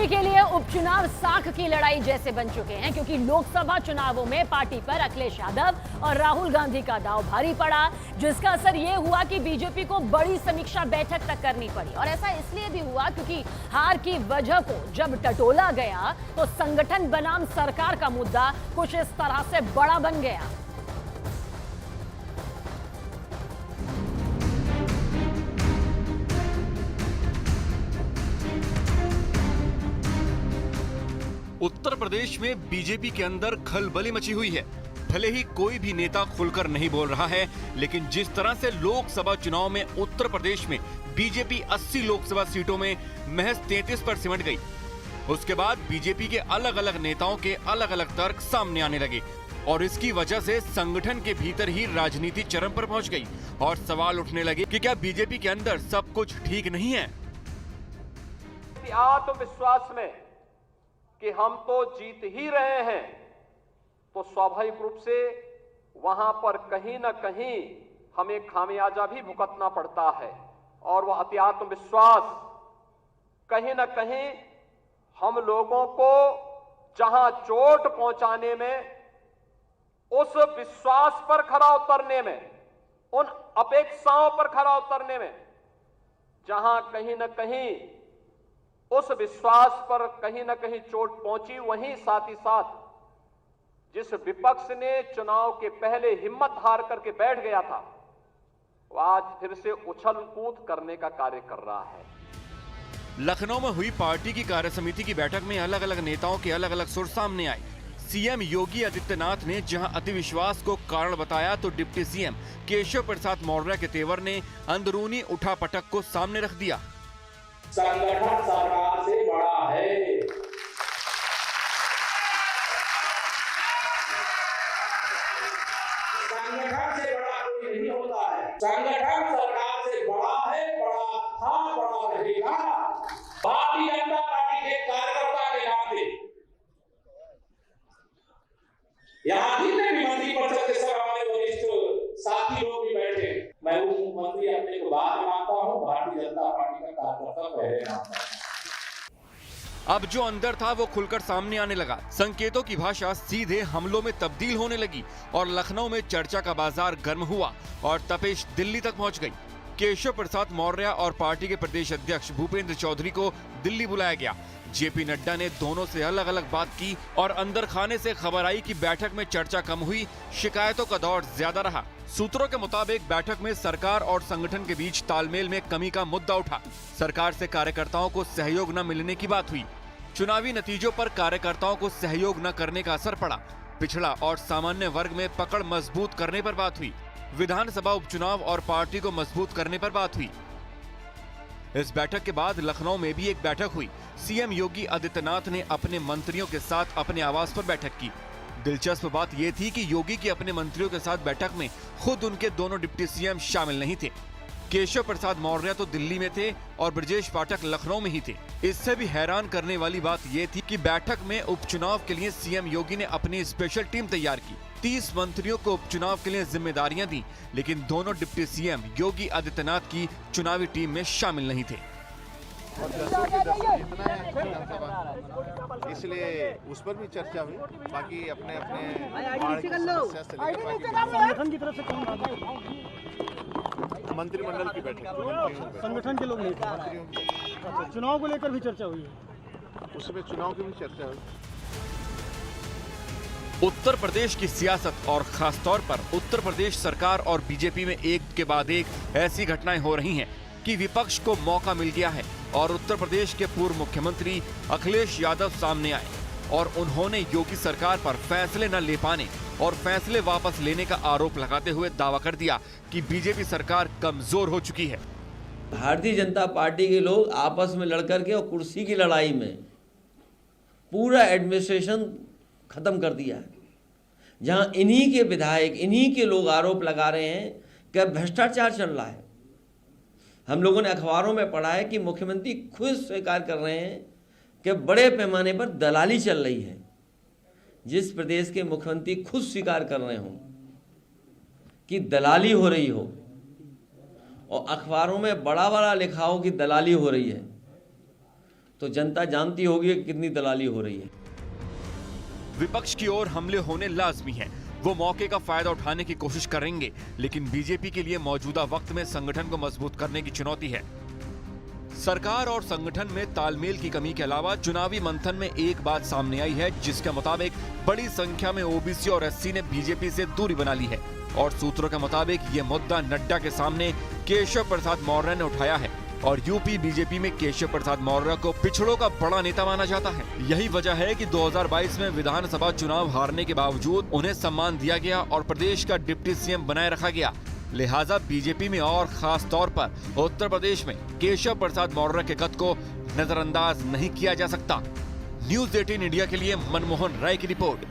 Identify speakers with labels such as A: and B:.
A: BJP के लिए उपचुनाव साख की लड़ाई जैसे बन चुके हैं, क्योंकि लोकसभा चुनावों में पार्टी पर अखिलेश यादव और राहुल गांधी का दांव भारी पड़ा, जिसका असर यह हुआ कि बीजेपी को बड़ी समीक्षा बैठक तक करनी पड़ी। और ऐसा इसलिए भी हुआ क्योंकि हार की वजह को जब टटोला गया तो संगठन बनाम सरकार का मुद्दा कुछ इस तरह से बड़ा बन गया।
B: उत्तर प्रदेश में बीजेपी के अंदर खलबली मची हुई है। भले ही कोई भी नेता खुलकर नहीं बोल रहा है, लेकिन जिस तरह से लोकसभा चुनाव में उत्तर प्रदेश में बीजेपी 80 लोकसभा सीटों में महज 33 पर सिमट गई, उसके बाद बीजेपी के अलग अलग नेताओं के अलग अलग तर्क सामने आने लगे और इसकी वजह से संगठन के भीतर ही राजनीति चरम पर पहुंच गई और सवाल उठने लगे कि क्या बीजेपी के अंदर सब कुछ ठीक नहीं है।
C: आत्मविश्वास में कि हम तो जीत ही रहे हैं, तो स्वाभाविक रूप से वहां पर कहीं ना कहीं हमें खामियाजा भी भुगतना पड़ता है और वह अति आत्मविश्वास कहीं ना कहीं हम लोगों को जहां चोट पहुंचाने में, उस विश्वास पर खरा उतरने में, उन अपेक्षाओं पर खरा उतरने में जहां कहीं ना कहीं उस विश्वास पर कहीं ना कहीं चोट पहुंची, वहीं साथ ही साथ जिस विपक्ष ने चुनाव के पहले हिम्मत हार करके बैठ गया था, वो आज फिर से उछल कूद करने का कार्य कर रहा है।
B: लखनऊ में हुई पार्टी की कार्यसमिति की बैठक में अलग अलग नेताओं के अलग अलग सुर सामने आए। सीएम योगी आदित्यनाथ ने जहां अतिविश्वास को कारण बताया, तो डिप्टी सीएम केशव प्रसाद मौर्य के तेवर ने अंदरूनी उठापटक को सामने रख दिया।
D: संगठन सरकार से बड़ा है। संगठन से बड़ा कोई नहीं होता है। संगठन सरकार से बड़ा है, बड़ा था, बड़ा रहेगा। भारतीय जनता पार्टी के कार्यकर्ता के नाते यहाँ भी मंत्री परिषद के सब हमारे वरिष्ठ साथी लोग भी बैठे। मैं उप मुख्यमंत्री अपने को बाद में मानता हूँ, भारतीय जनता पार्टी का कार्यकर्ता पहले मानता हूँ।
B: अब जो अंदर था वो खुलकर सामने आने लगा। संकेतों की भाषा सीधे हमलों में तब्दील होने लगी और लखनऊ में चर्चा का बाजार गर्म हुआ और तपेश दिल्ली तक पहुंच गई। केशव प्रसाद मौर्य और पार्टी के प्रदेश अध्यक्ष भूपेंद्र चौधरी को दिल्ली बुलाया गया। जेपी नड्डा ने दोनों से अलग अलग बात की और अंदर खाने से खबर आई कि बैठक में चर्चा कम हुई, शिकायतों का दौर ज्यादा रहा। सूत्रों के मुताबिक बैठक में सरकार और संगठन के बीच तालमेल में कमी का मुद्दा उठा। सरकार से कार्यकर्ताओं को सहयोग न मिलने की बात हुई। चुनावी नतीजों पर कार्यकर्ताओं को सहयोग न करने का असर पड़ा। पिछड़ा और सामान्य वर्ग में पकड़ मजबूत करने पर बात हुई। विधानसभा उपचुनाव और पार्टी को मजबूत करने पर बात हुई। इस बैठक के बाद लखनऊ में भी एक बैठक हुई। सीएम योगी आदित्यनाथ ने अपने मंत्रियों के साथ अपने आवास पर बैठक की। दिलचस्प बात यह थी कि योगी की अपने मंत्रियों के साथ बैठक में खुद उनके दोनों डिप्टी सीएम शामिल नहीं थे। केशव प्रसाद मौर्य तो दिल्ली में थे और ब्रजेश पाठक लखनऊ में ही थे। इससे भी हैरान करने वाली बात यह थी कि बैठक में उपचुनाव के लिए सीएम योगी ने अपनी स्पेशल टीम तैयार की। 30 मंत्रियों को उपचुनाव के लिए जिम्मेदारियां दी, लेकिन दोनों डिप्टी सीएम योगी आदित्यनाथ की चुनावी टीम में शामिल नहीं थे।
E: इसलिए उस पर भी चर्चा हुई। बाकी अपने मंत्रिमंडल की बैठक,
F: संगठन के लोग नहीं थे। चुनाव को लेकर भी चर्चा हुई है।
E: उसमें चुनाव की भी चर्चा हुई।
B: उत्तर प्रदेश की सियासत और खास तौर पर उत्तर प्रदेश सरकार और बीजेपी में एक के बाद एक ऐसी घटनाएं हो रही हैं कि विपक्ष को मौका मिल गया है और उत्तर प्रदेश के पूर्व मुख्यमंत्री अखिलेश यादव सामने आए और उन्होंने योगी सरकार पर फैसले न ले पाने और फैसले वापस लेने का आरोप लगाते हुए दावा कर दिया कि बीजेपी सरकार कमजोर हो चुकी है।
G: भारतीय जनता पार्टी के लोग आपस में लड़कर के और कुर्सी की लड़ाई में पूरा एडमिनिस्ट्रेशन खत्म कर दिया है। जहां इन्हीं के विधायक, इन्हीं के लोग आरोप लगा रहे हैं कि भ्रष्टाचार चल रहा है। हम लोगों ने अखबारों में पढ़ा है कि मुख्यमंत्री खुद स्वीकार कर रहे हैं कि बड़े पैमाने पर दलाली चल रही है। जिस प्रदेश के मुख्यमंत्री खुद स्वीकार कर रहे हों कि दलाली हो रही हो और अखबारों में बड़ा बड़ा लिखा हो कि दलाली हो रही है, तो जनता जानती होगी कि कितनी दलाली हो रही है।
B: विपक्ष की ओर हमले होने लाजमी हैं। वो मौके का फायदा उठाने की कोशिश करेंगे, लेकिन बीजेपी के लिए मौजूदा वक्त में संगठन को मजबूत करने की चुनौती है। सरकार और संगठन में तालमेल की कमी के अलावा चुनावी मंथन में एक बात सामने आई है, जिसके मुताबिक बड़ी संख्या में ओबीसी और एससी ने बीजेपी से दूरी बना ली है और सूत्रों के मुताबिक ये मुद्दा नड्डा के सामने केशव प्रसाद मौर्य ने उठाया है और यूपी बीजेपी में केशव प्रसाद मौर्य को पिछड़ों का बड़ा नेता माना जाता है। यही वजह है कि 2022 में विधानसभा चुनाव हारने के बावजूद उन्हें सम्मान दिया गया और प्रदेश का डिप्टी सीएम बनाए रखा गया। लिहाजा बीजेपी में और खास तौर पर उत्तर प्रदेश में केशव प्रसाद मौर्य के कद को नजरअंदाज नहीं किया जा सकता। न्यूज़ 18 इंडिया के लिए मनमोहन राय की रिपोर्ट।